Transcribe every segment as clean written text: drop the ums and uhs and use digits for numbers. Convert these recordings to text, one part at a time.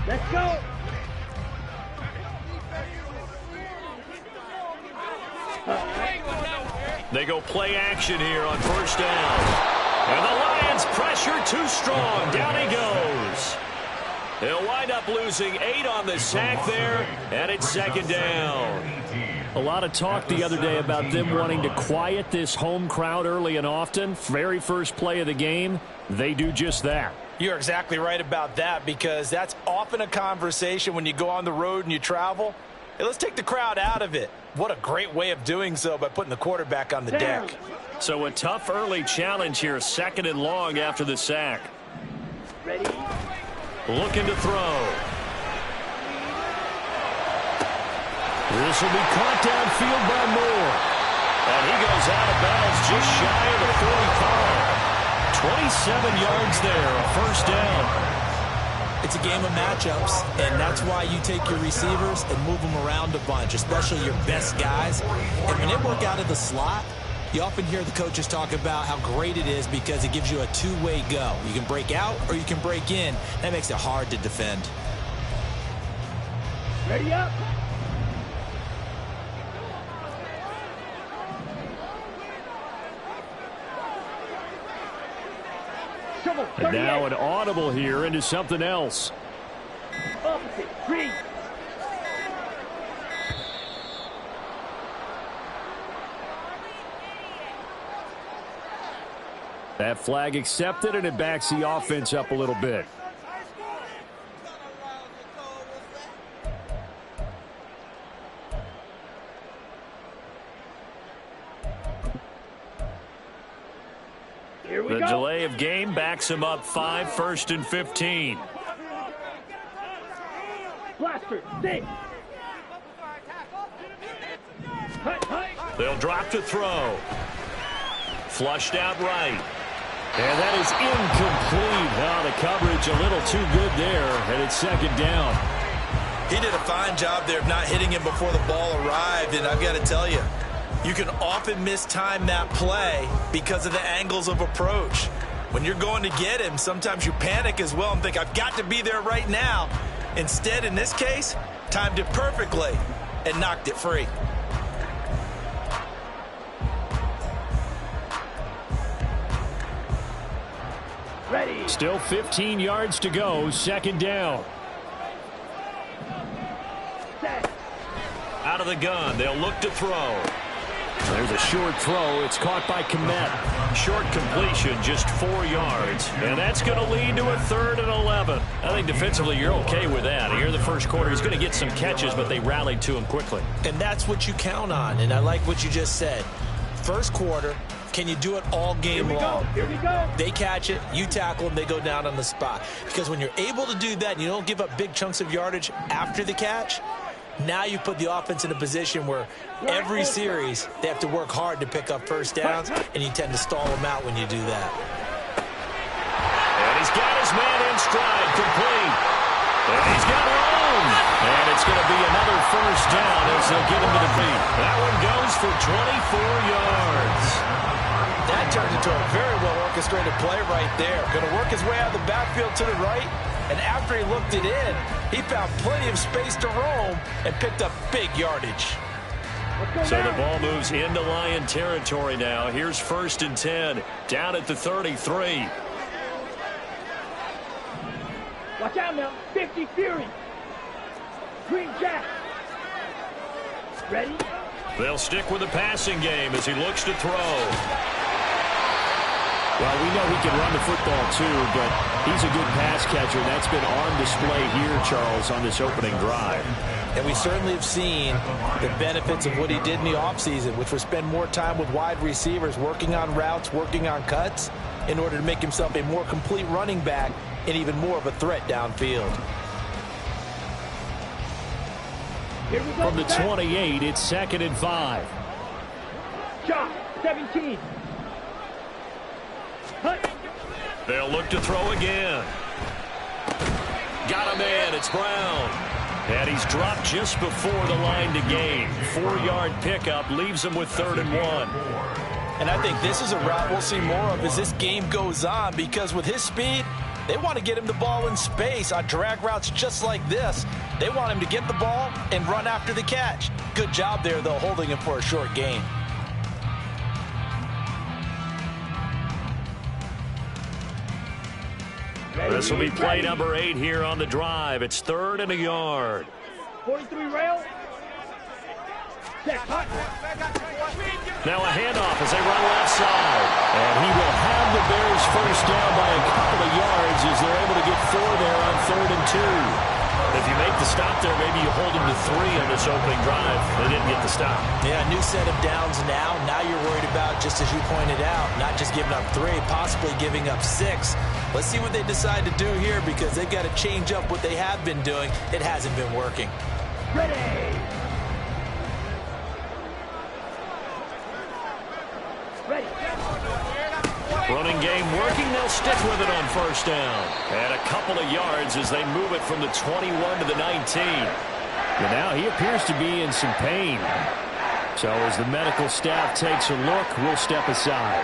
Let's go. They go play action here on first down. And the Lions pressure too strong. Down he goes. They'll wind up losing 8 on the sack there, and it's second down. A lot of talk the other day about them wanting to quiet this home crowd early and often. Very first play of the game, they do just that. You're exactly right about that, because that's often a conversation when you go on the road and you travel. Hey, let's take the crowd out of it. What a great way of doing so by putting the quarterback on the deck. So a tough early challenge here, second and long after the sack. Ready? Looking to throw. This will be caught downfield by Moore. And he goes out of bounds just shy of the 45. 27 yards there, a first down. It's a game of matchups, and that's why you take your receivers and move them around a bunch, especially your best guys. And when they work out of the slot, you often hear the coaches talk about how great it is because it gives you a two-way go. You can break out or you can break in. That makes it hard to defend. Ready up. And now an audible here into something else. Opposite. Green. That flag accepted, and it backs the offense up a little bit. The delay of game backs him up 5, 1st and 15. Blaster, stay. They'll drop to throw. Flushed out right. And that is incomplete. Now the coverage a little too good there, and it's second down. He did a fine job there of not hitting him before the ball arrived, and I've got to tell you, you can often mistime that play because of the angles of approach. When you're going to get him, sometimes you panic as well and think, I've got to be there right now. Instead, in this case, timed it perfectly and knocked it free. Ready. Still 15 yards to go, second down. Set. Out of the gun, they'll look to throw. There's a short throw. It's caught by Kmet. Short completion, just 4 yards. And that's going to lead to a 3rd and 11. I think defensively you're okay with that. Here in the first quarter, he's going to get some catches, but they rallied to him quickly. And that's what you count on, and I like what you just said. First quarter, can you do it all game long? Here we go. They catch it, you tackle them, they go down on the spot. Because when you're able to do that and you don't give up big chunks of yardage after the catch, now you put the offense in a position where every series they have to work hard to pick up first downs, and you tend to stall them out when you do that. And he's got his man in stride, complete. And he's got room. And it's going to be another first down as they'll get him to the feet. That one goes for 24 yards. That turned into a very well-orchestrated play right there. Going to work his way out of the backfield to the right, and after he looked it in, he found plenty of space to roam and picked up big yardage. So the ball moves into Lion territory now. Here's 1st and 10, down at the 33. Watch out now. 50 Fury. Green Jack. Ready? They'll stick with the passing game as he looks to throw. Well, we know he can run the football too, but he's a good pass catcher. That's been on display here, Charles, on this opening drive. And we certainly have seen the benefits of what he did in the offseason, which was spend more time with wide receivers, working on routes, working on cuts, in order to make himself a more complete running back and even more of a threat downfield. Here we go. From the 28, it's 2nd and 5. Shot. 17. They'll look to throw again. Got a man. It's Brown. And he's dropped just before the line to gain. 4-yard pickup leaves him with 3rd and 1. And I think this is a route we'll see more of as this game goes on, because with his speed, They want to get him the ball in space on drag routes just like this. They want him to get the ball and run after the catch. Good job there, though, holding him for a short gain. This will be play number 8 here on the drive. It's 3rd and a yard. 43 rail. Now a handoff as they run left side. And he will have the Bears first down by a couple of yards as they're able to get 4 there on 3rd and 2. If you make the stop there, maybe you hold them to 3 on this opening drive. They didn't get the stop. Yeah, new set of downs now. Now you're worried about, just as you pointed out, not just giving up 3, possibly giving up 6. Let's see what they decide to do here because they've got to change up what they have been doing. It hasn't been working. Ready. Running game working. They'll stick with it on first down. And a couple of yards as they move it from the 21 to the 19. And now he appears to be in some pain. So as the medical staff takes a look, we'll step aside.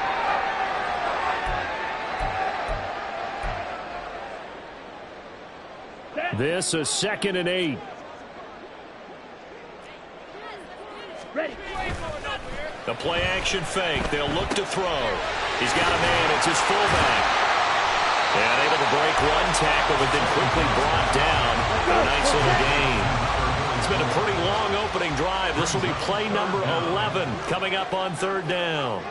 This is 2nd and 8. Ready. The play action fake. They'll look to throw. He's got a man. It's his fullback. And able to break one tackle, but then quickly brought down for a nice little gain. It's been a pretty long opening drive. This will be play number 11 coming up on 3rd down.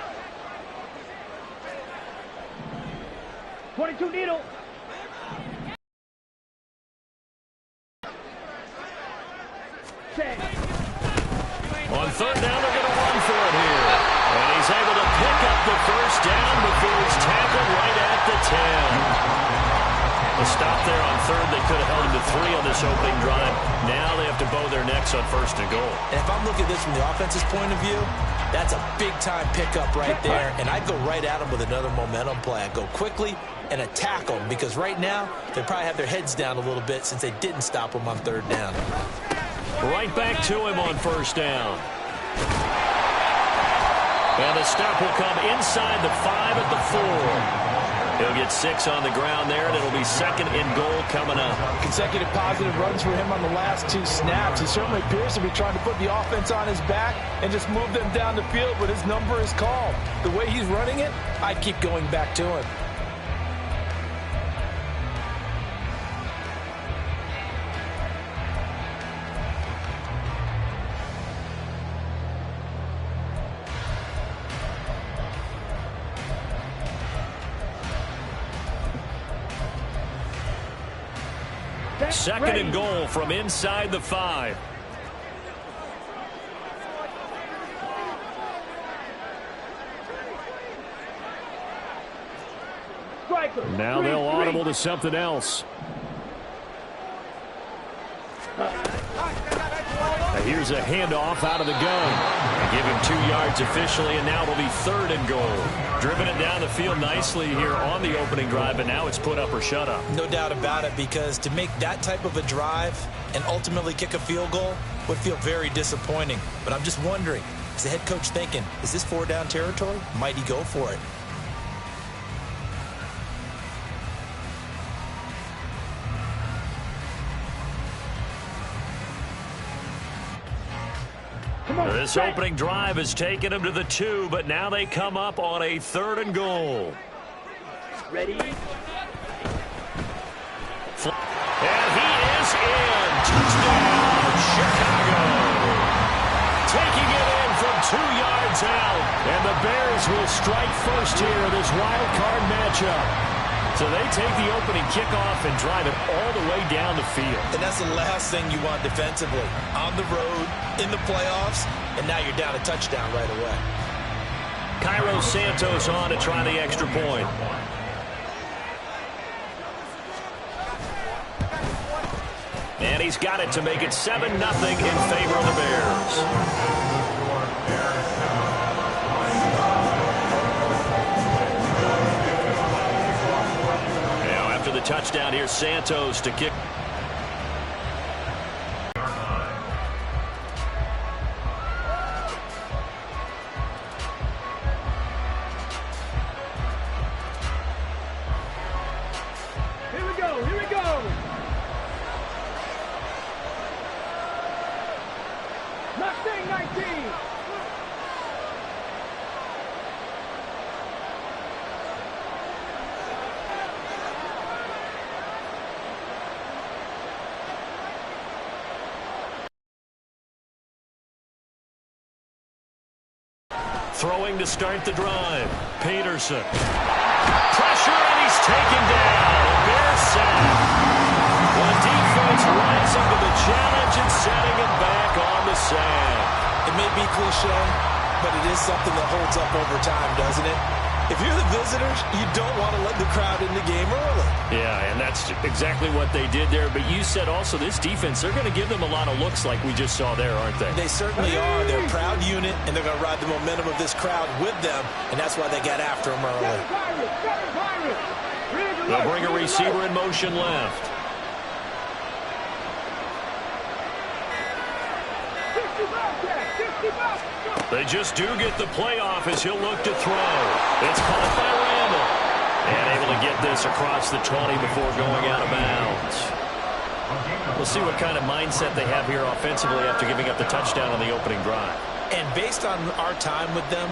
22 needle. On 3rd down, they're going to run for it here. And he's able to pick up the first down before he's tackled right at the 10. A stop there on 3rd. They could have held him to 3 on this opening drive. Now they have to bow their necks on 1st and goal. And if I'm looking at this from the offense's point of view, that's a big-time pickup right there. And I'd go right at him with another momentum play. I'd go quickly and attack them because right now they probably have their heads down a little bit since they didn't stop him on 3rd down. Right back to him on 1st down. And the stop will come inside the 5 at the 4. He'll get 6 on the ground there, and it'll be 2nd and goal coming up. Consecutive positive runs for him on the last 2 snaps. He certainly appears to be trying to put the offense on his back and just move them down the field, but his number is called. The way he's running it, I'd keep going back to him. Second and goal from inside the 5. Now they'll audible to something else. Here's a handoff out of the gun. They give him 2 yards officially, and now it'll be 3rd and goal. Driven it down the field nicely here on the opening drive, but now it's put up or shut up. No doubt about it, because to make that type of a drive and ultimately kick a field goal would feel very disappointing. But I'm just wondering, is the head coach thinking, is this 4-down territory? Might he go for it? This opening drive has taken them to the 2, but now they come up on a 3rd and goal. Ready? And he is in. Touchdown, Chicago. Taking it in from 2 yards out. And the Bears will strike first here in this wild card matchup. So they take the opening kickoff and drive it all the way down the field. And that's the last thing you want defensively. On the road, in the playoffs, and now you're down a touchdown right away. Cairo Santos on to try the extra point. And he's got it to make it 7-0 in favor of the Bears. The touchdown here, Santos to kick. Throwing to start the drive. Peterson. Pressure, and he's taken down. A Bears sack. The defense rising to the challenge and setting it back on the sack. It may be cliche, but it is something that holds up over time, doesn't it? If you're the visitors, you don't want to let the crowd in the game early. Yeah, and that's exactly what they did there. But you said also this defense, they're going to give them a lot of looks like we just saw there, aren't they? They certainly are. They're a proud unit, and they're going to ride the momentum of this crowd with them, and that's why they got after them early. They'll bring a receiver in motion left. They just do get the playoff as he'll look to throw. It's caught by Randall. And able to get this across the 20 before going out of bounds. We'll see what kind of mindset they have here offensively after giving up the touchdown on the opening drive. And based on our time with them,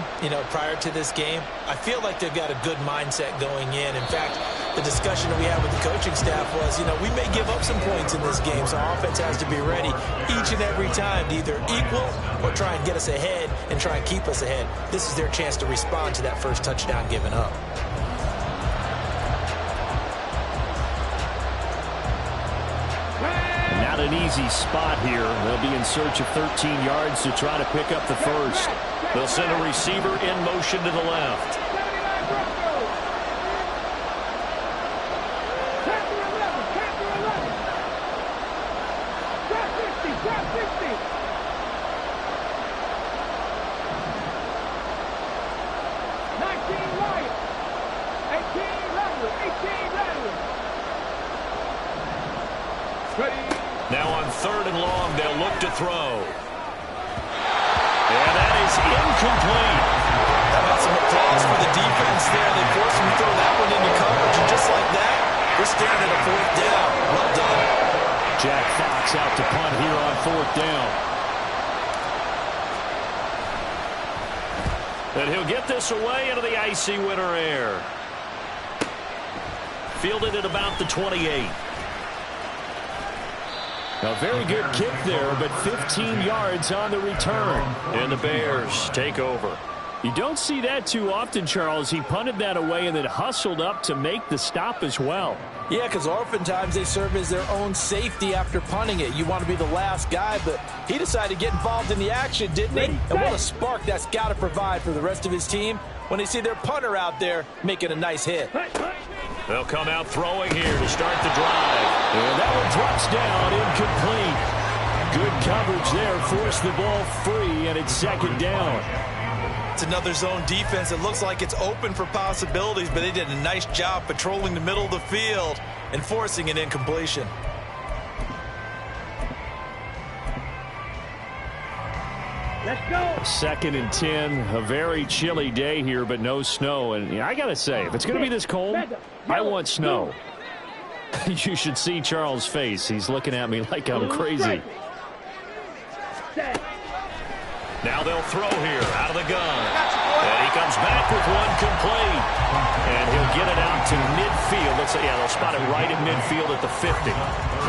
prior to this game, I feel like they've got a good mindset going in. In fact, the discussion that we had with the coaching staff was, we may give up some points in this game, so our offense has to be ready each and every time to either equal or try and get us ahead and try and keep us ahead. This is their chance to respond to that first touchdown given up. Not an easy spot here. They'll be in search of 13 yards to try to pick up the first. They'll send a receiver in motion to the left. Now on 3rd and long, they'll look to throw. And that is incomplete. How about some applause for the defense there? They forced him to throw that one into coverage, and just like that, we're staring at a 4th down. Well done. Jack Fox out to punt here on 4th down. And he'll get this away into the icy winter air. Fielded at about the 28. A very good kick there, but 15 yards on the return. And the Bears take over. You don't see that too often, Charles. He punted that away and then hustled up to make the stop as well. Yeah, because oftentimes they serve as their own safety after punting it. You want to be the last guy, but he decided to get involved in the action, didn't he? And what a spark that's got to provide for the rest of his team when they see their punter out there making a nice hit. They'll come out throwing here to start the drive. And that one drops down, incomplete. Good coverage there, forced the ball free, and it's 2nd down. It's another zone defense. It looks like it's open for possibilities, but they did a nice job patrolling the middle of the field and forcing an incompletion. Let's go. 2nd and 10. A very chilly day here, but no snow. And I got to say, if it's going to be this cold, I want snow. You should see Charles' face. He's looking at me like I'm crazy. Now they'll throw here out of the gun. And he comes back with one complete. And he'll get it out to midfield. They'll spot it right at midfield at the 50.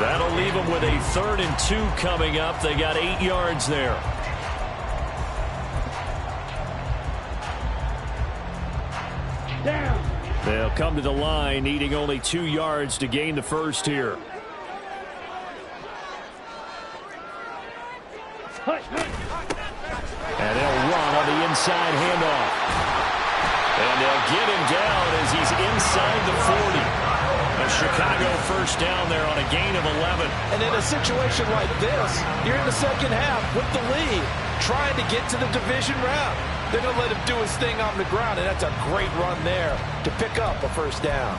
That'll leave them with a 3rd and 2 coming up. They got 8 yards there. Down. They'll come to the line, needing only 2 yards to gain the first here. And they'll run on the inside handoff. And they'll get him down as he's inside the 40. A Chicago first down there on a gain of 11. And in a situation like this, you're in the second half with the lead, trying to get to the division round. They're going to let him do his thing on the ground, and that's a great run there to pick up a first down.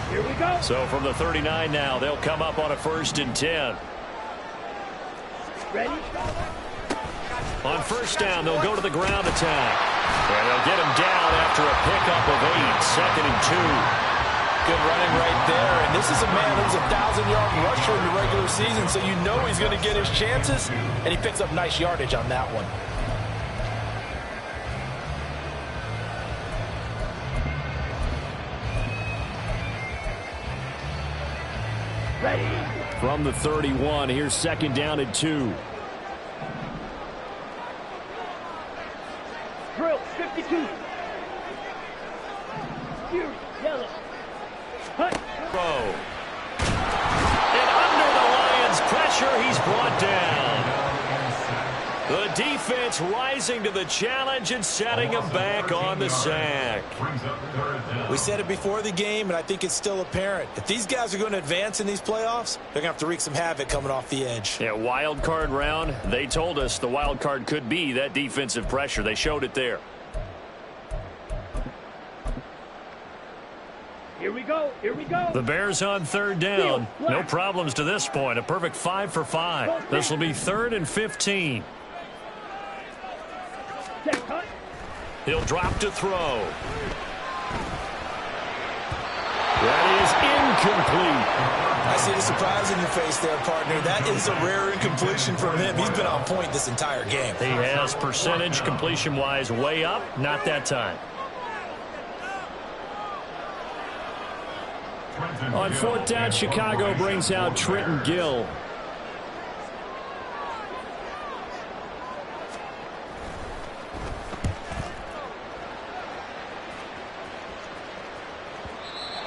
Here we go. So from the 39 now, they'll come up on a 1st and 10. Ready? On first down, they'll go to the ground attack. And they'll get him down after a pickup of 8, 2nd and 2. Good running right there. And this is a man who's a 1,000-yard rusher in the regular season, so you know he's going to get his chances, and he picks up nice yardage on that one. Ready. From the 31, here's second down and 2. Drill, 52. Fury, yellow. Hunt. Throw. And under the Lions' pressure, he's brought down. The defense rising to the challenge and setting him back on the sack. We said it before the game, and I think it's still apparent. If these guys are going to advance in these playoffs, they're going to have to wreak some havoc coming off the edge. Yeah, wild card round. They told us the wild card could be that defensive pressure. They showed it there. Here we go. Here we go. The Bears on third down. No problems to this point. A perfect 5 for 5. This will be 3rd and 15. He'll drop to throw. That is incomplete. I see the surprise in your face there, partner. That is a rare incompletion from him. He's been on point this entire game. He has percentage completion-wise way up. Not that time. On 4th down, Chicago brings out Trenton Gill.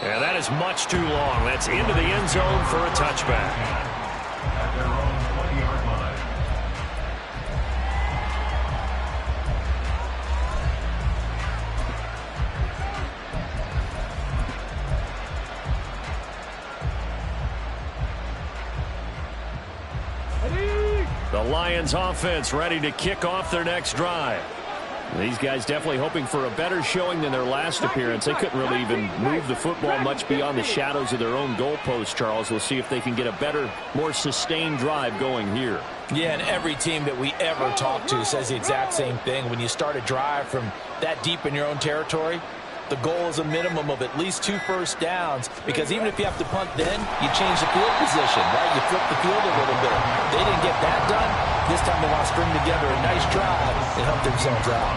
Yeah, that is much too long. That's into the end zone for a touchback. At their own 20-yard line. The Lions offense ready to kick off their next drive. These guys definitely hoping for a better showing than their last appearance. They couldn't really even move the football much beyond the shadows of their own goalpost, Charles. We'll see if they can get a better, more sustained drive going here. Yeah, and every team that we ever talk to says the exact same thing. When you start a drive from that deep in your own territory, the goal is a minimum of at least 2 first downs, because even if you have to punt then, you change the field position, right? You flip the field a little bit. They didn't get that done. This time they want to string together a nice drive and help themselves out.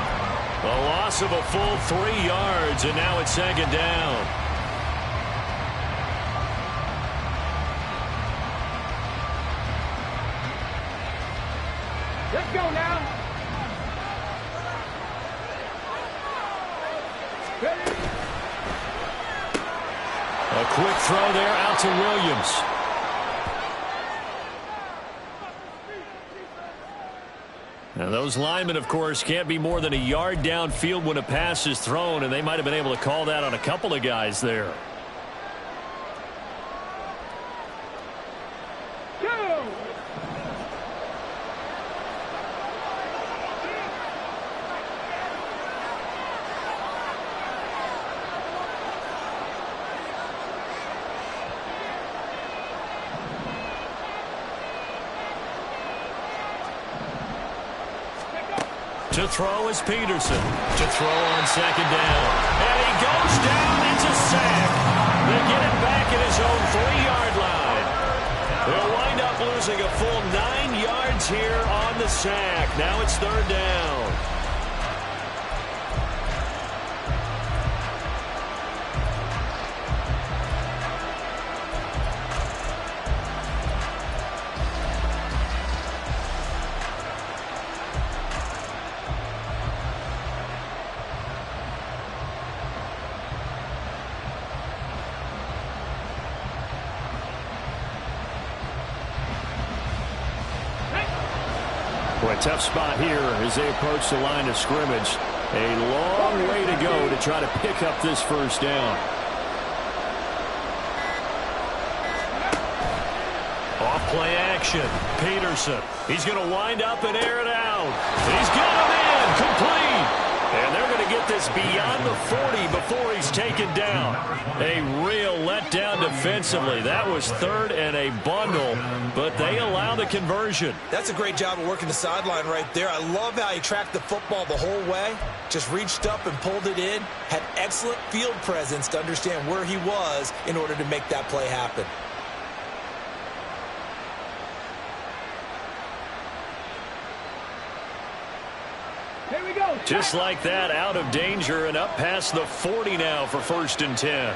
A loss of a full 3 yards, and now it's second down. Let's go now. Ready. A quick throw there out to Williams. Now those linemen, of course, can't be more than a yard downfield when a pass is thrown, and they might have been able to call that on a couple of guys there. To throw is Peterson. To throw on second down. And he goes down. It's a sack. They get it back at his own 3-yard line. They'll wind up losing a full 9 yards here on the sack. Now it's third down. A tough spot here as they approach the line of scrimmage. A long way to go to try to pick up this first down. Off play action. Peterson. He's going to wind up and air it out. He's got him in. Complete. And they're going to get this beyond the 40 before he's taken down. A real letdown defensively. That was third and a bundle, but they allow the conversion. That's a great job of working the sideline right there. I love how he tracked the football the whole way. Just reached up and pulled it in. Had excellent field presence to understand where he was in order to make that play happen. Here we go. Just like that, out of danger and up past the 40 now for 1st and 10.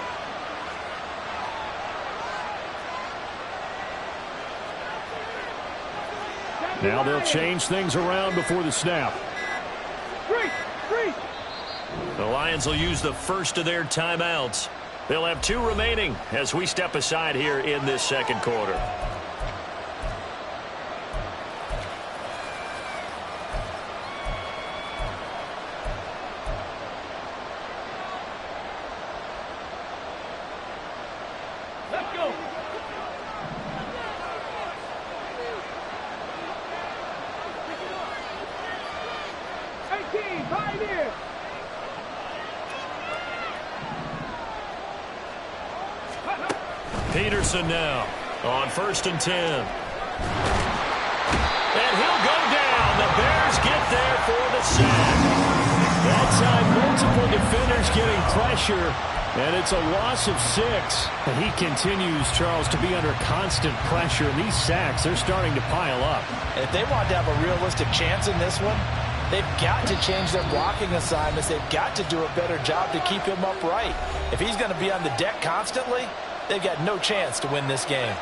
Now they'll change things around before the snap. Freeze. The Lions will use the first of their timeouts. They'll have 2 remaining as we step aside here in this second quarter. Let's go. Pioneer. Peterson now on 1st and 10. And he'll go down. The Bears get there for the sack. That time, multiple defenders getting pressure, and it's a loss of 6. And he continues, Charles, to be under constant pressure. And these sacks, they're starting to pile up. If they want to have a realistic chance in this one, they've got to change their blocking assignments. They've got to do a better job to keep him upright. If he's going to be on the deck constantly, they've got no chance to win this game.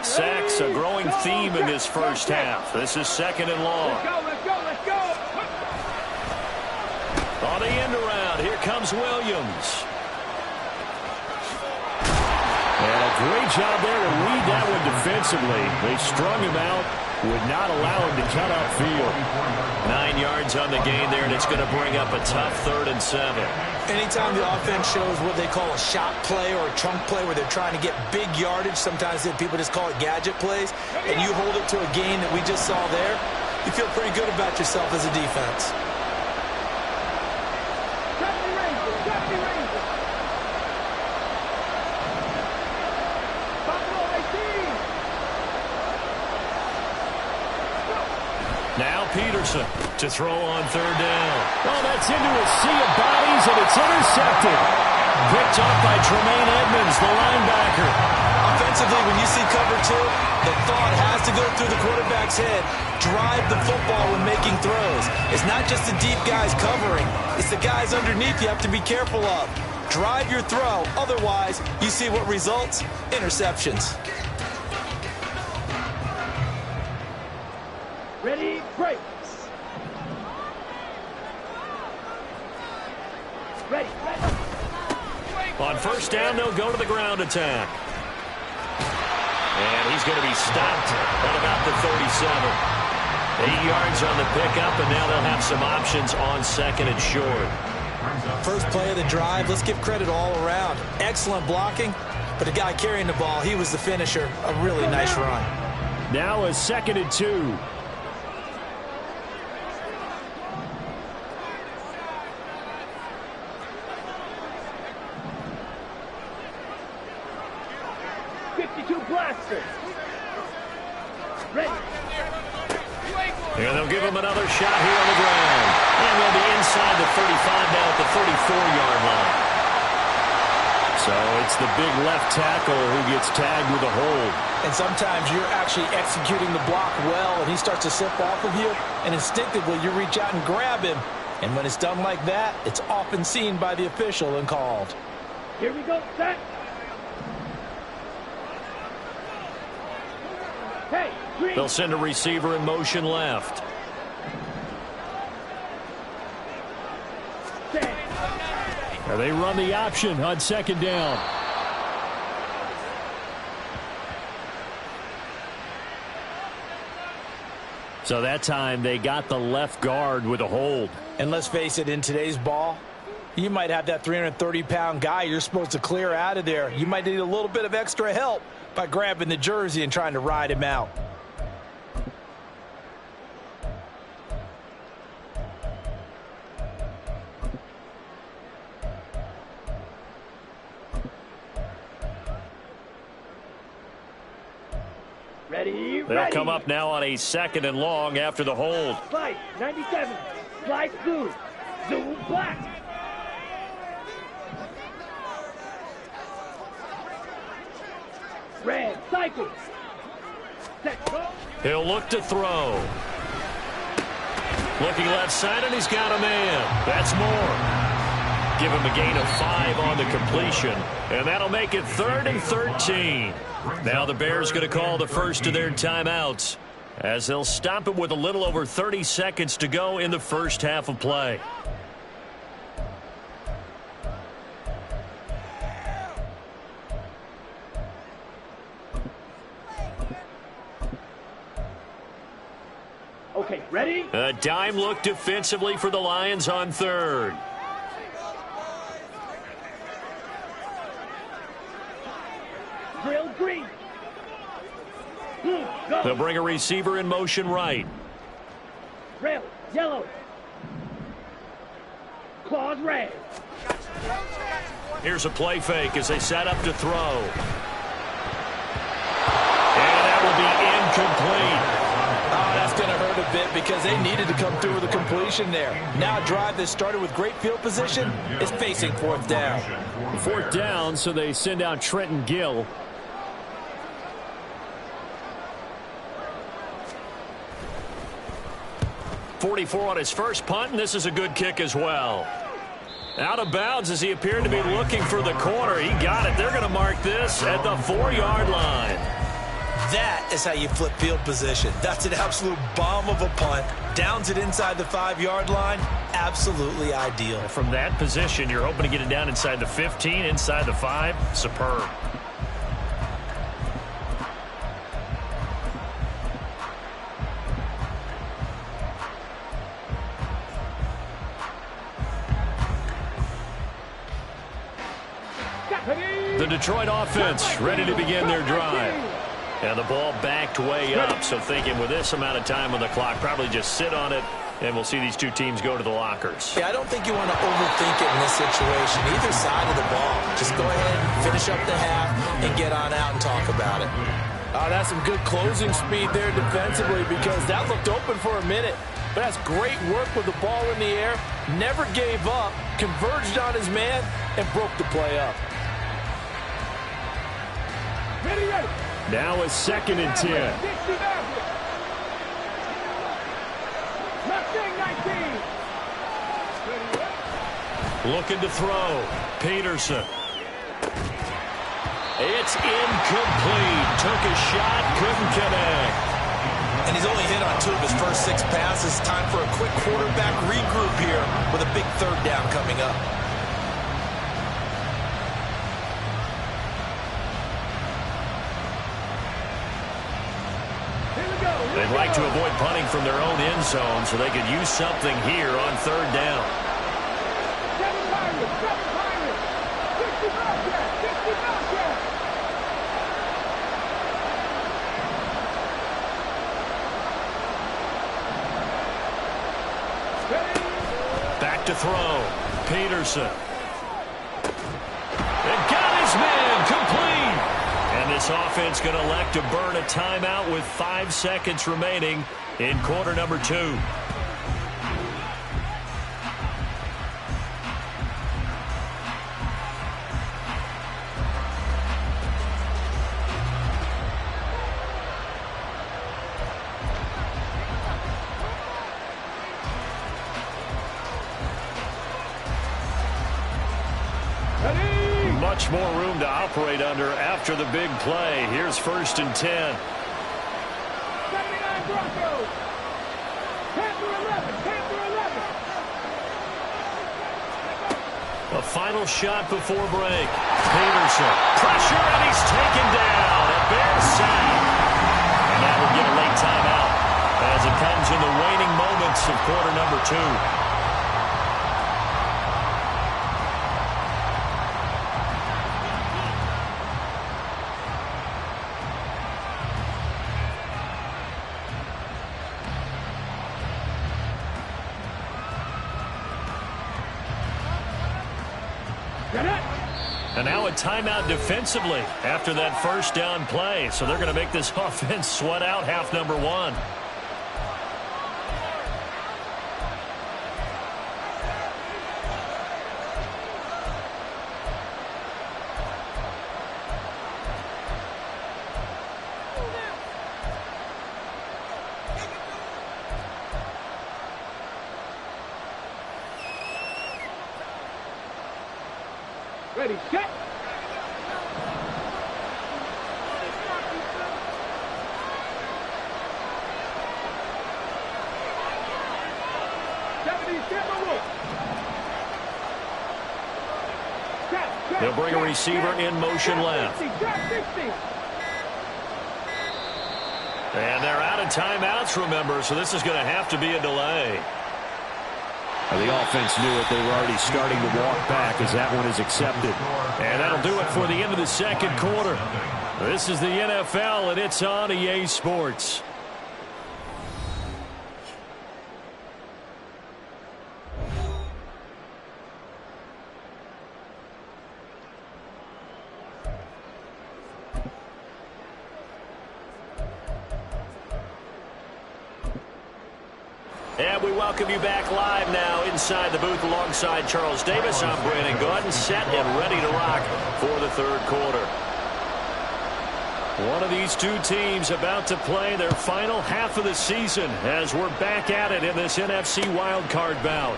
Sacks, a growing theme in this first half. This is 2nd and long. Let's go. On the end around, here comes Williams. And a great job there to read that one defensively. They strung him out, would not allow him to cut upfield. 9 yards on the gain there, and it's going to bring up a tough 3rd and 7. Anytime the offense shows what they call a shot play or a chunk play where they're trying to get big yardage, sometimes people just call it gadget plays, and you hold it to a gain that we just saw there, you feel pretty good about yourself as a defense. Now Peterson to throw on 3rd down. Oh, that's into a sea of bodies, and it's intercepted. Picked up by Tremaine Edmonds, the linebacker. Offensively, when you see cover 2, the thought has to go through the quarterback's head. Drive the football when making throws. It's not just the deep guys covering. It's the guys underneath you have to be careful of. Drive your throw. Otherwise, you see what results? Interceptions. Ready, break. Ready. On 1st down, they'll go to the ground attack. And he's going to be stopped at about the 37. 8 yards on the pickup, and now they'll have some options on 2nd and short. First play of the drive, let's give credit all around. Excellent blocking, but the guy carrying the ball, he was the finisher. A really nice run. Now a 2nd and 2. Blaster. Ready. And they'll give him another shot here on the ground. And they'll be inside the 35 now at the 34-yard line. So it's the big left tackle who gets tagged with a hold. And sometimes you're actually executing the block well, and he starts to slip off of you, and instinctively you reach out and grab him. And when it's done like that, it's often seen by the official and called. Here we go, set. Hey, green. They'll send a receiver in motion left. Now they run the option on 2nd down. So that time they got the left guard with a hold. And let's face it, in today's ball, You might have that 330-pound guy you're supposed to clear out of there. You might need a little bit of extra help by grabbing the jersey and trying to ride him out. Ready, They'll ready. come up now on a 2nd and long after the hold. Slide, 97. Slide, Zoo. Zoo, black. Red, cycle. Set, go. He'll look to throw. Looking left side, and he's got a man. That's more. Give him a gain of 5 on the completion, and that'll make it 3rd and 13. Now the Bears going to call the first of their timeouts as they'll stop it with a little over 30 seconds to go in the first half of play. Okay, ready? A dime look defensively for the Lions on 3rd. Drill green. Blue, go. They'll bring a receiver in motion right. Rail, yellow. Claws red. Here's a play fake as they set up to throw. And that will be incomplete. Oh, that's going to hurt a bit because they needed to come through with a completion there. Now a drive that started with great field position is facing 4th down. 4th down, so they send out Trenton Gill. .44 on his first punt, and this is a good kick as well. Out of bounds as he appeared to be looking for the corner. He got it. They're going to mark this at the 4-yard line. That is how you flip field position. That's an absolute bomb of a punt. Downs it inside the 5-yard line. Absolutely ideal. From that position, you're hoping to get it down inside the 15, inside the 5. Superb. The Detroit offense ready to begin their drive. And the ball backed way up, so thinking with this amount of time on the clock, probably just sit on it, and we'll see these two teams go to the lockers. Yeah, I don't think you want to overthink it in this situation, either side of the ball. Just go ahead, finish up the half, and get on out and talk about it. That's some good closing speed there defensively because that looked open for a minute. But that's great work with the ball in the air. Never gave up, converged on his man, and broke the play up. Ready, ready. Now it's 2nd and 10. Looking to throw. Peterson. It's incomplete. Took a shot, couldn't connect. And he's only hit on 2 of his first 6 passes. Time for a quick quarterback regroup here with a big 3rd down coming up. They'd like to avoid punting from their own end zone so they could use something here on 3rd down. 7 Pirates, 65 yards, 65 yards. Back to throw. Peterson. And got his man complete. And this offense going to elect to burn a timeout with 5 seconds remaining in quarter number 2. Much more room to operate under after the big play. Here's 1st and 10. 79 Broncos. Panther 11, Panther 11. A final shot before break. Peterson. Pressure, and he's taken down. A Bears sack. And that will get a late timeout as it comes in the waning moments of quarter number 2. And now a timeout defensively after that first down play. So they're going to make this offense sweat out half number one. Ready, set. They'll bring a receiver in motion left. And they're out of timeouts, remember, so this is going to have to be a delay. The offense knew it. They were already starting to walk back as that one is accepted. And that'll do it for the end of the second quarter. This is the NFL, and it's on EA Sports. And we welcome you back live now inside the booth alongside Charles Davis. I'm Brandon Gaudin, set and ready to rock for the third quarter. One of these two teams about to play their final half of the season as we're back at it in this NFC wildcard bout.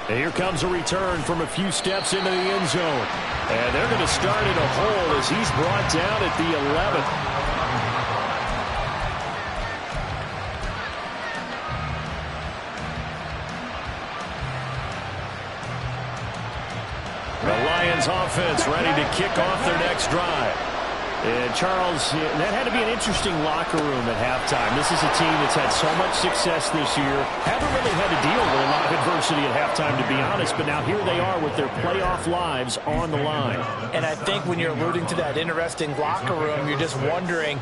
And here comes a return from a few steps into the end zone. And they're going to start in a hole as he's brought down at the 11th. The Lions offense ready to kick off their next drive. And Charles, that had to be an interesting locker room at halftime. This is a team that's had so much success this year. Haven't really had to deal with a lot of adversity at halftime, to be honest. But now here they are with their playoff lives on the line. And I think when you're alluding to that interesting locker room, you're just wondering,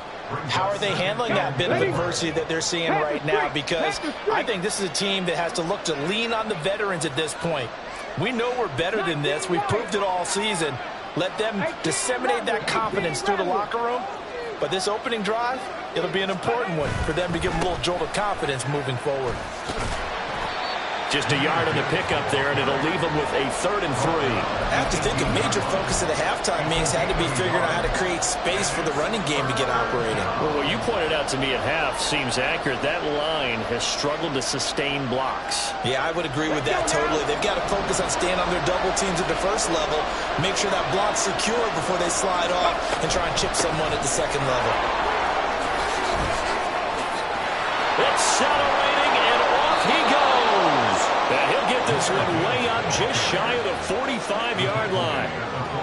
how are they handling that bit of adversity that they're seeing right now? Because I think this is a team that has to look to lean on the veterans at this point. We know we're better than this. We've proved it all season. Let them disseminate that confidence through the locker room. But this opening drive, it'll be an important one for them to give them a little jolt of confidence moving forward. Just a yard on the pickup there, and it'll leave them with a 3rd and 3. I have to think a major focus of the halftime meetings had to be figuring out how to create space for the running game to get operating. Well, what you pointed out to me at half seems accurate. That line has struggled to sustain blocks. Yeah, I would agree with that totally. They've got to focus on staying on their double teams at the first level, make sure that block's secure before they slide off and try and chip someone at the second level. Accelerating, and off he goes. And he'll get this one way up just shy of the 45-yard line.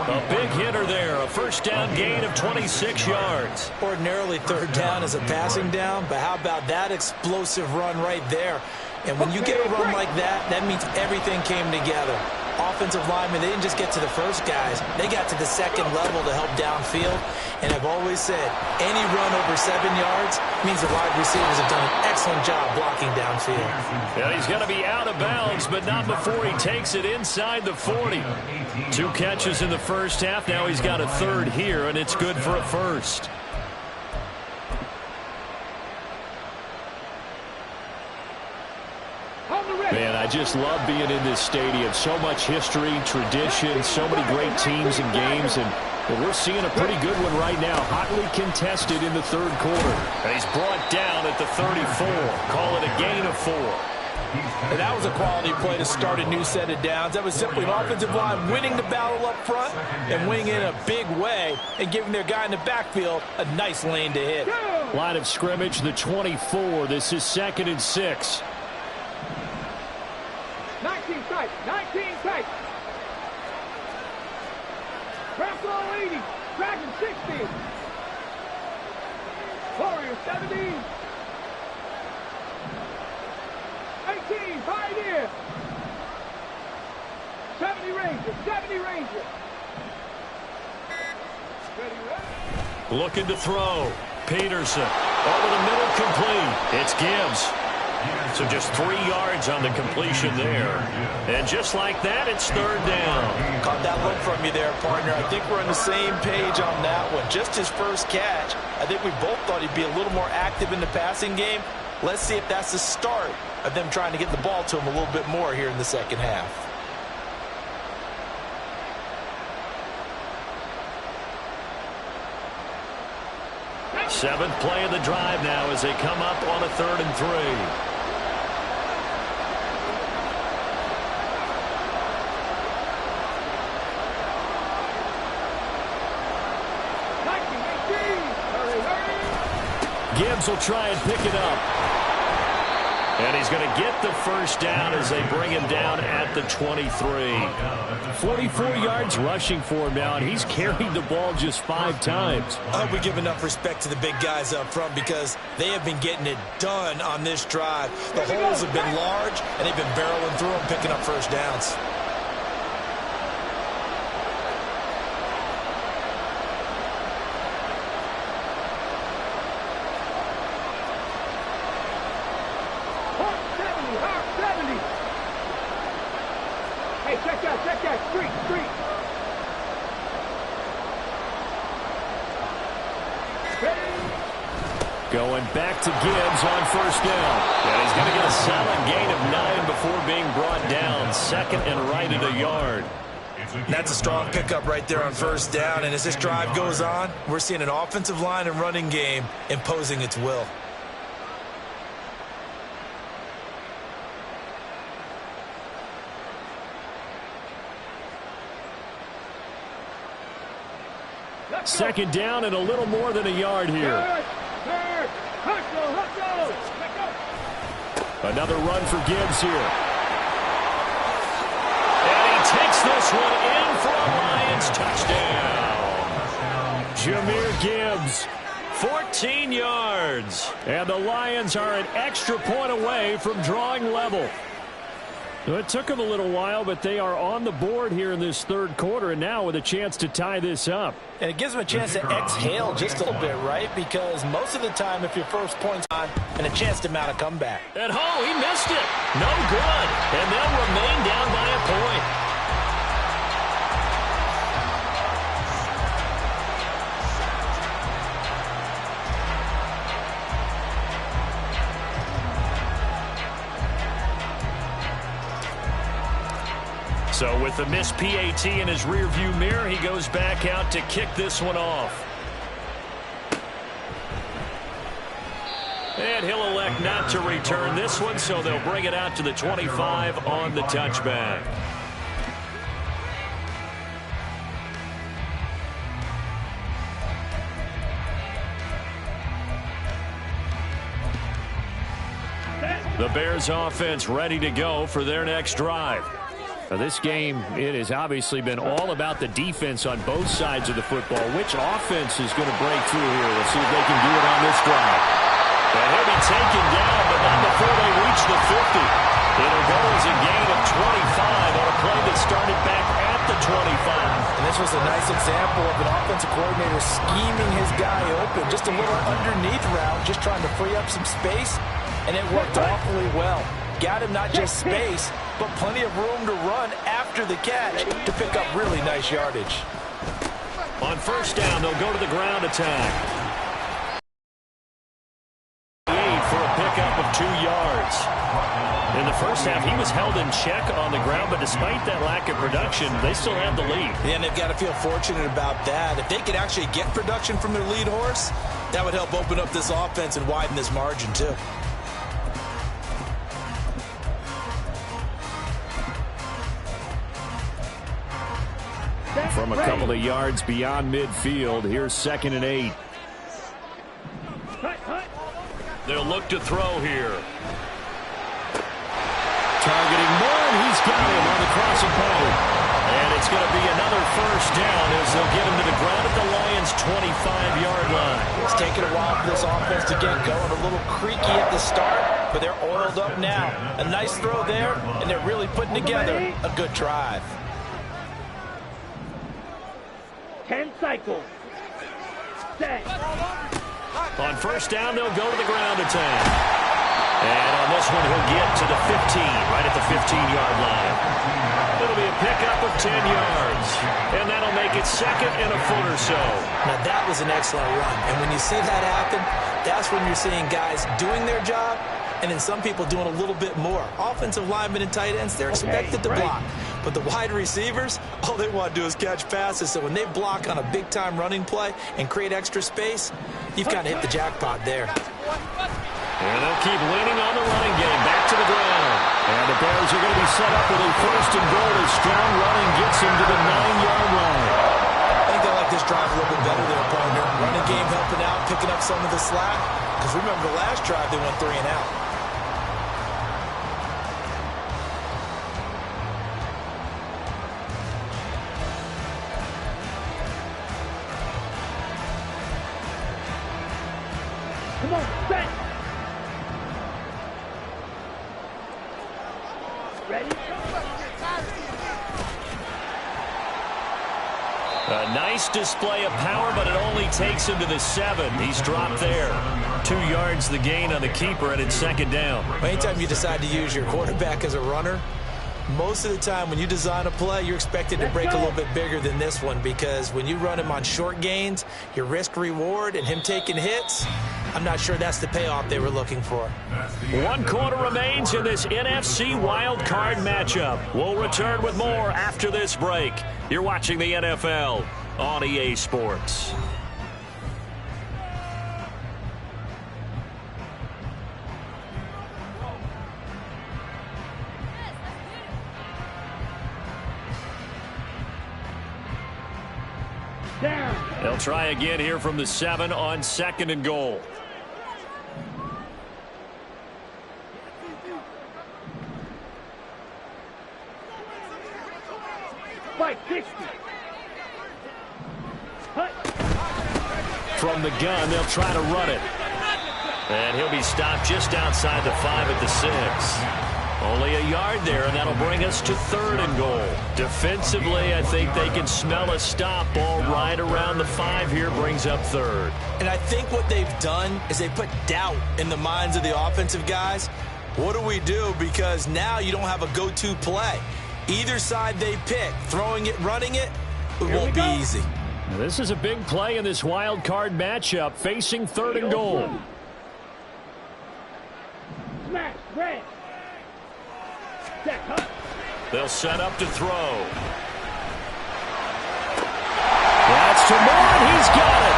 A big hitter there, a first down gain of 26 yards. Ordinarily, third down is a passing down, but how about that explosive run right there? And when you get a run like that, that means everything came together. Offensive linemen, they didn't just get to the first guys. They got to the second level to help downfield. And I've always said, any run over 7 yards means the wide receivers have done an excellent job blocking downfield. Yeah, he's going to be out of bounds, but not before he takes it inside the 40. 2 catches in the first half. Now he's got a 3rd here, and it's good for a 1st. Man, I just love being in this stadium. So much history, tradition, so many great teams and games, and we're seeing a pretty good one right now. Hotly contested in the third quarter. And he's brought down at the 34. Call it a gain of 4. And that was a quality play to start a new set of downs. That was simply an offensive line winning the battle up front and winning in a big way and giving their guy in the backfield a nice lane to hit. Line of scrimmage, the 24. This is 2nd and 6. 19 tight, 19 tight. Craft all 80, Dragon 60. Warrior 70. 18, Pioneer. 70 Ranger, 70 Ranger. Ready, ready. Looking to throw. Peterson over the middle, complete. It's Gibbs. So just 3 yards on the completion there. And just like that, it's third down. Caught that look from you there, partner. I think we're on the same page on that one. Just his first catch. I think we both thought he'd be a little more active in the passing game. Let's see if that's the start of them trying to get the ball to him a little bit more here in the second half. Seventh play of the drive now as they come up on a 3rd and 3. Gibbs will try and pick it up. And he's going to get the first down as they bring him down at the 23. 44 yards rushing for him now, and he's carried the ball just 5 times. I hope we give enough respect to the big guys up front because they have been getting it done on this drive. The holes have been large, and they've been barreling through them, picking up first downs. Check that, street. Going back to Gibbs on first down. And he's going to get a solid gain of 9 before being brought down. 2nd and right at a yard. That's a strong pickup right there on first down. And as this drive goes on, we're seeing an offensive line and running game imposing its will. Second down and a little more than a yard here. Another run for Gibbs here. And he takes this one in for a Lions touchdown. Jahmyr Gibbs, 14 yards. And the Lions are an extra point away from drawing level. It took them a little while, but they are on the board here in this 3rd quarter, and now with a chance to tie this up. And it gives them a chance to exhale just a little bit, right? Because most of the time, if your first point's on, and a chance to mount a comeback. And he missed it. No good. And they'll remain down by a point. So with the missed PAT in his rearview mirror, he goes back out to kick this one off. And he'll elect not to return this one, so they'll bring it out to the 25 on the touchback. The Bears offense ready to go for their next drive. Now this game, it has obviously been all about the defense on both sides of the football. Which offense is going to break through here? Let's see if they can do it on this drive. And he'll be taken down, but not before they reach the 50. It'll go as a gain of 25 on a play that started back at the 25. And this was a nice example of an offensive coordinator scheming his guy open. Just a little underneath route, just trying to free up some space, and it worked awfully well. Got him not just space, but plenty of room to run after the catch to pick up really nice yardage. On first down, they'll go to the ground attack. For a pickup of 2 yards. In the first half, he was held in check on the ground, but despite that lack of production, they still have the lead. Yeah, and they've got to feel fortunate about that. If they could actually get production from their lead horse, that would help open up this offense and widen this margin, too. From a couple of yards beyond midfield, here's 2nd and 8. They'll look to throw here. Targeting Moore, and he's got him on the crossing pattern. And it's going to be another first down as they'll get him to the ground at the Lions' 25-yard line. It's taken a while for this offense to get going. A little creaky at the start, but they're oiled up now. A nice throw there, and they're really putting together a good drive. 10 cycles. Set. On first down, they'll go to the ground attack. And on this one, he'll get to the 15, right at the 15-yard line. It'll be a pickup of 10 yards. And that'll make it second and a foot or so. Now, that was an excellent run. And when you see that happen, that's when you're seeing guys doing their job and then some people doing a little bit more. Offensive linemen and tight ends, they're expected to block. But the wide receivers, all they want to do is catch passes. So when they block on a big-time running play and create extra space, you've kind of hit the jackpot there. And they'll keep leaning on the running game. Back to the ground. And the Bears are going to be set up with a first and goal as strong running gets them to the 9-yard line. I think they like this drive a little bit better there, partner. Running game helping out, picking up some of the slack. Because remember the last drive, they went 3 and out. Come on, set. Ready? A nice display of power, but it only takes him to the 7. He's dropped there. 2 yards the gain on the keeper, and it's second down. Anytime you decide to use your quarterback as a runner, most of the time when you design a play, you're expected to break a little bit bigger than this one, because when you run him on short gains, your risk-reward and him taking hits, I'm not sure that's the payoff they were looking for. 1 quarter remains in this NFC Wild Card matchup. We'll return with more after this break. You're watching the NFL on EA Sports. Down. They'll try again here from the 7 on second and goal. Fight 60. Hut. From the gun, they'll try to run it. And he'll be stopped just outside the 5 at the 6. Only a yard there, and that'll bring us to third and goal. Defensively, I think they can smell a stop. Ball right around the 5 here brings up third. And I think what they've done is they put doubt in the minds of the offensive guys. What do we do? Because now you don't have a go-to play. Either side they pick, throwing it, running it, it won't be easy. This is a big play in this wild card matchup, facing third and goal. Smash. Red. Set. Hut. They'll set up to throw. That's to Moore. He's got it.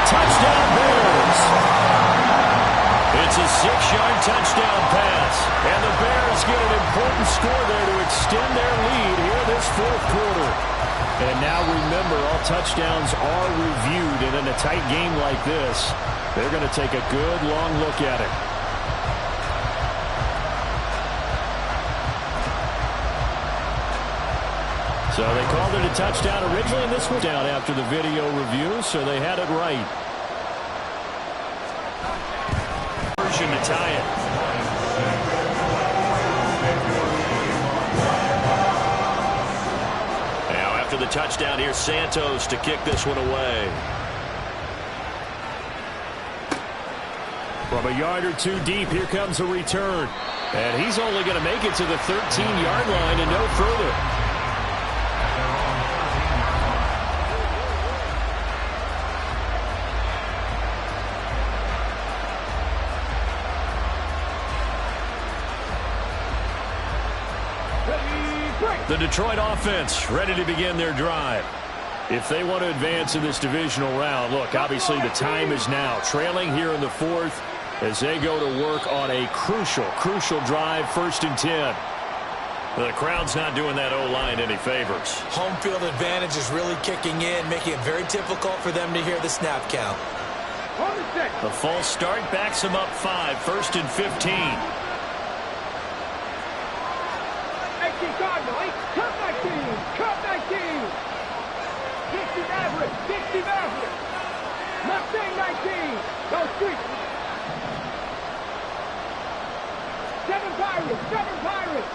Touchdown Bears. It's a 6-yard touchdown pass. And the Bears get an important score there to extend their lead here this fourth quarter. And now remember, all touchdowns are reviewed. And in a tight game like this, they're going to take a good long look at it. So they called it a touchdown originally, and this was down after the video review, so they had it right. Version to tie it. Now after the touchdown, here's Santos to kick this one away. From a yard or 2 deep, here comes a return. And he's only going to make it to the 13-yard line and no further. The Detroit offense ready to begin their drive. If they want to advance in this divisional round, look, obviously the time is now. Trailing here in the 4th as they go to work on a crucial drive, 1st and 10. The crowd's not doing that O-line any favors. Home field advantage is really kicking in, making it very difficult for them to hear the snap count. On the set. The false start backs them up 5, 1st and 15. Cut 19! Cut 19! 60 Maverick! 60 Maverick! Mustang 19! Go street! 7 Pirates! 7 Pirates!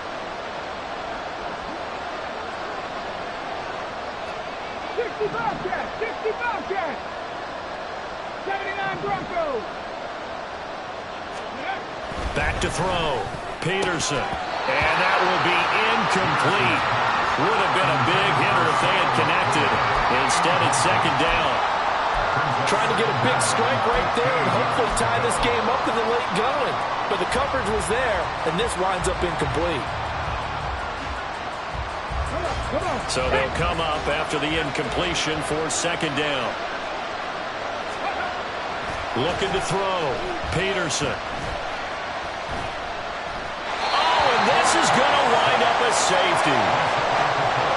60 Bobcats! 60 Bobcats! 79 Broncos! Back to throw. Peterson. And that will be incomplete. Would have been a big hitter if they had connected. Instead, it's second down. Trying to get a big strike right there and hopefully tie this game up in the late going. But the coverage was there, and this winds up incomplete. So they'll come up after the incompletion for second down. Looking to throw. Peterson. Oh, and this is going to wind up a safety.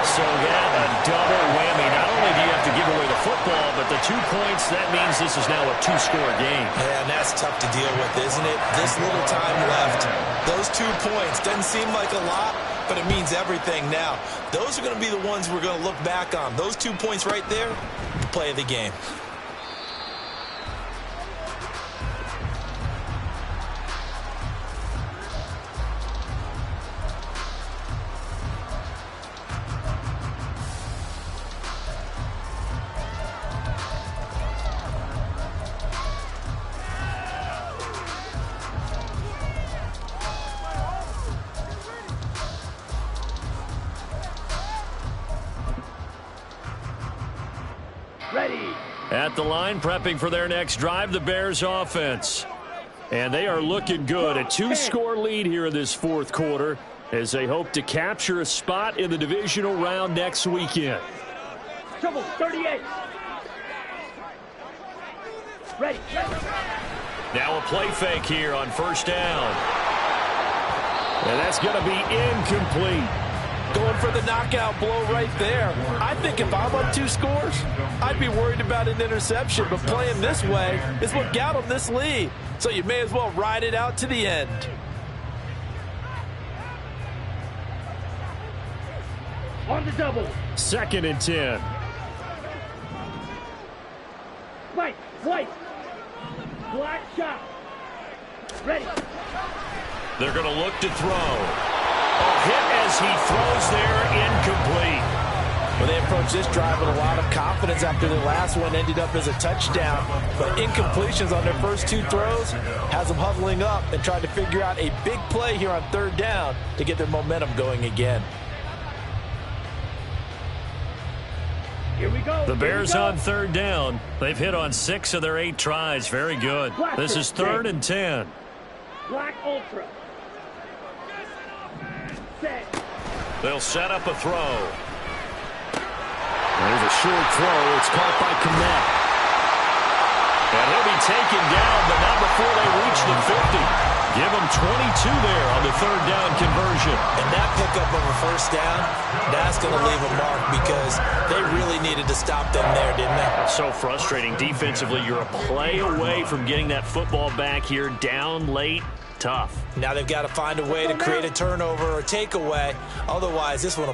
So that a double whammy. Not only do you have to give away the football, but the 2 points, that means this is now a 2-score game. Yeah, and that's tough to deal with, isn't it? This little time left. Those 2 points doesn't seem like a lot, but it means everything now. Those are going to be the ones we're going to look back on. Those 2 points right there, the play of the game. Ready. At the line, prepping for their next drive, the Bears offense. And they are looking good. A 2-score lead here in this fourth quarter as they hope to capture a spot in the divisional round next weekend. Trouble 38. Ready. Now a play fake here on first down. And that's going to be incomplete. Going for the knockout blow right there. I think if I'm up 2 scores, I'd be worried about an interception. But playing this way is what got them this lead. So you may as well ride it out to the end. On the double. 2nd and 10. White. Black shot. Ready. They're going to look to throw. A hit as he throws there, incomplete. Well, they approached this drive with a lot of confidence after their last one ended up as a touchdown. But incompletions on their first 2 throws has them huddling up and trying to figure out a big play here on 3rd down to get their momentum going again. Here we go. The Bears on 3rd down. They've hit on 6 of their 8 tries. Very good. This is 3rd and 10. Black Ultra. Set. They'll set up a throw. There's a short throw. It's caught by Kmet. And he'll be taken down, but not before they reach the 50. Give them 22 there on the 3rd down conversion. And that pickup of a first down, that's going to leave a mark because they really needed to stop them there, didn't they? So frustrating defensively. You're a play away from getting that football back here, down late. Tough. Now they've got to find a way to create a turnover or takeaway. Otherwise, this one